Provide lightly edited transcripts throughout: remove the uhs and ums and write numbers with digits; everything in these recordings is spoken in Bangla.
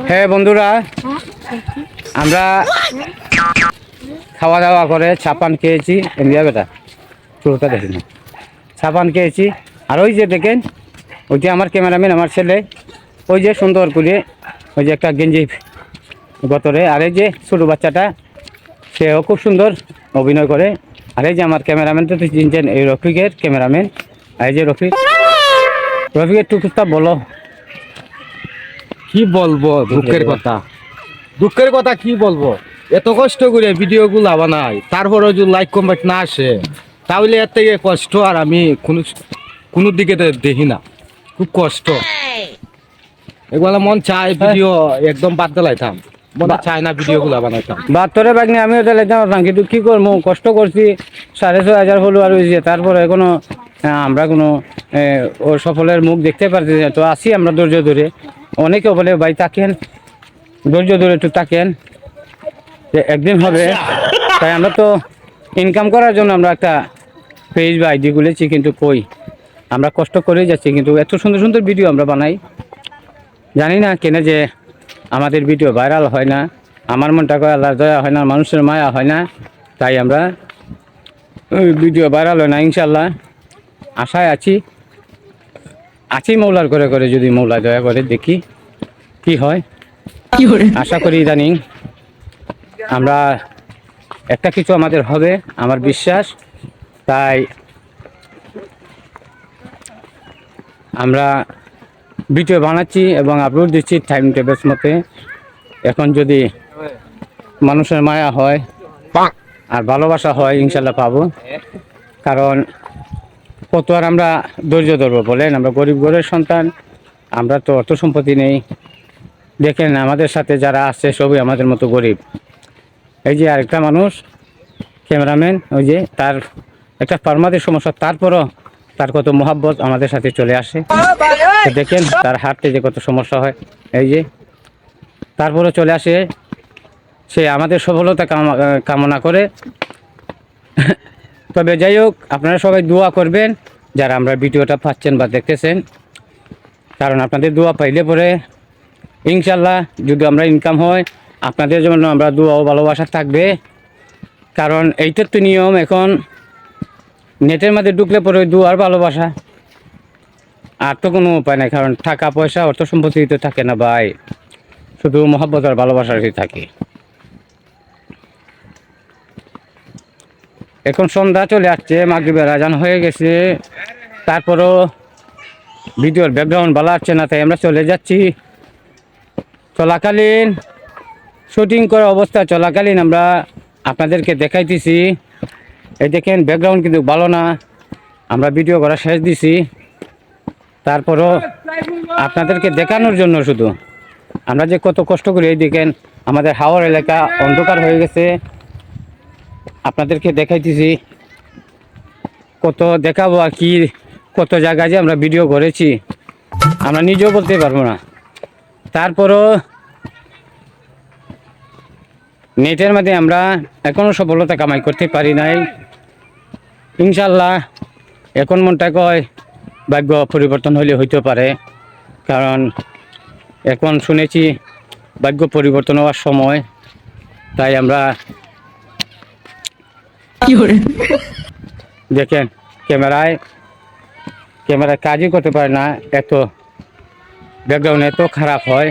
হ্যাঁ বন্ধুরা, আমরা খাওয়া দাওয়া করে ছাপান খেয়েছি। ইন্ডিয়া বেটা চুলটা দেখি না, ছাপান খেয়েছি। আর ওই যে দেখেন, ওই যে আমার ক্যামেরাম্যান, আমার ছেলে, ওই যে সুন্দর করে ওই যে একটা গেঞ্জি গতরে। আর এই যে ছোটো বাচ্চাটা, সেও খুব সুন্দর অভিনয় করে। আর এই যে আমার ক্যামেরাম্যান, তো চিনছেন, এই রফিকের ক্যামেরাম্যান। আর এই যে রফিকের টুকুটা বলো। কি বলবো, দুঃখের কথা কি বলবো। এত কষ্ট করে ভিডিও গুলা বানাই, তারপরে যদি লাইক কমেন্ট না আসে, তাহলে এর থেকে কষ্ট আর আমি কোনো দিকে দেখি না। খুব কষ্ট। এগুলা মন চায় ভিডিও একদম বাদ দিলাইতাম, মনে চায় না ভিডিও গুলা বানাইতাম। বাহাত্তরে বাগনি আমিও দিলাইতাম, কিন্তু কি করবো, কষ্ট করছি। 6,500 ফলোয়ার হয়েছে, তারপরে এখনো আমরা কোনো ও সফলের মুখ দেখতে পারছি না। তো আসি আমরা ধৈর্য ধরে। অনেকে বলে ভাই তাকেন, ধৈর্য ধরে একটু তাকেন, যে একদিন হবে। তাই আমরা তো ইনকাম করার জন্য আমরা একটা পেজ বা আইডি খুলেছি, কিন্তু কই, আমরা কষ্ট করেই যাচ্ছি, কিন্তু এত সুন্দর সুন্দর ভিডিও আমরা বানাই। জানি না কেন যে আমাদের ভিডিও ভাইরাল হয় না। আমার মনটা করে আল্লাহর দয়া হয় না, মানুষের মায়া হয় না, তাই আমরা ভিডিও ভাইরাল হয় না। ইনশাল্লাহ আশায় আছি মৌলার করে করে, যদি মৌলা দয়া করে, দেখি কি হয়। আশা করি ইদানিং আমরা একটা কিছু আমাদের হবে, আমার বিশ্বাস। তাই আমরা ভিডিও বানাচ্ছি এবং আপলোড দিচ্ছি টাইম টেবিলস মতে। এখন যদি মানুষের মায়া হয় আর ভালোবাসা হয়, ইনশাল্লাহ পাবো। কারণ কত আর আমরা ধৈর্য ধরবো বলেন, আমরা গরিব ঘরের সন্তান, আমরা তো অর্থ সম্পত্তি নেই। দেখেন আমাদের সাথে যারা আছে সবই আমাদের মতো গরিব। এই যে আরেকটা মানুষ ক্যামেরাম্যান, ওই যে তার একটা ফার্মাদের সমস্যা, তারপরও তার কত মহাব্বত আমাদের সাথে চলে আসে। দেখেন তার হাঁটতে যে কত সমস্যা হয়, এই যে তারপরও চলে আসে। সে আমাদের সফলতা কামনা করে। তবে যাই হোক, আপনারা সবাই দোয়া করবেন যারা আমরা ভিডিওটা পাচ্ছেন বা দেখতেছেন। কারণ আপনাদের দোয়া পাইলে পরে ইনশাল্লাহ যদি আমরা ইনকাম হয়, আপনাদের জন্য আমরা দোয়া ও ভালোবাসা থাকবে। কারণ এইটার তো নিয়ম। এখন নেটের মধ্যে ঢুকলে পরে দোয়ার ভালোবাসা, আর তো কোনো উপায় নাই। কারণ টাকা পয়সা অর্থ সম্পত্তি তো থাকে না ভাই, শুধু মহব্বত আর ভালোবাসারই থাকে। এখন সন্ধ্যা চলে আসছে, মাগরিবের আজান হয়ে গেছে, তারপরও ভিডিওর ব্যাকগ্রাউন্ড ভালো আসছে না, তাই আমরা চলে যাচ্ছি। চলাকালীন শুটিং করা অবস্থা চলাকালীন আমরা আপনাদেরকে দেখাইতেছি। এই দেখেন ব্যাকগ্রাউন্ড কিন্তু ভালো না, আমরা ভিডিও করা শেষ দিছি। তারপরও আপনাদেরকে দেখানোর জন্য শুধু আমরা যে কত কষ্ট করি। এই দেখেন আমাদের হাওড় এলাকা অন্ধকার হয়ে গেছে, আপনাদেরকে দেখাইতেছি। কত দেখাবো আর কি, কত জায়গায় যে আমরা ভিডিও করেছি আমরা নিজেও বলতে পারবো না। তারপরও নেটের মধ্যে আমরা এখনও সফলতা কামাই করতে পারি নাই। ইনশাল্লাহ এখন মনটা কয় ভাগ্য পরিবর্তন হলে হইতে পারে। কারণ এখন শুনেছি ভাগ্য পরিবর্তন হওয়ার সময়। তাই আমরা দেখেন ক্যামেরায় কাজই করতে পারে না, এত ব্যাকগ্রাউন্ড এত খারাপ হয়,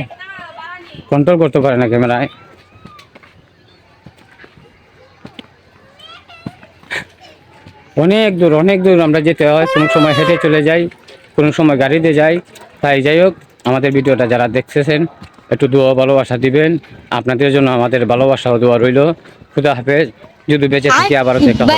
কন্ট্রোল করতে পারে না ক্যামেরায়। অনেক দূর আমরা যেতে হয়, কোনো সময় হেঁটে চলে যাই, কোনো সময় গাড়িতে যাই। তাই যাই হোক, আমাদের ভিডিওটা যারা দেখতেছেন একটু দোয়া ভালোবাসা দিবেন। আপনাদের জন্য আমাদের ভালোবাসা ও দোয়া রইল। খুদা হাফেজ। যদি বেঁচে থাকি আবারও দেখা হবে।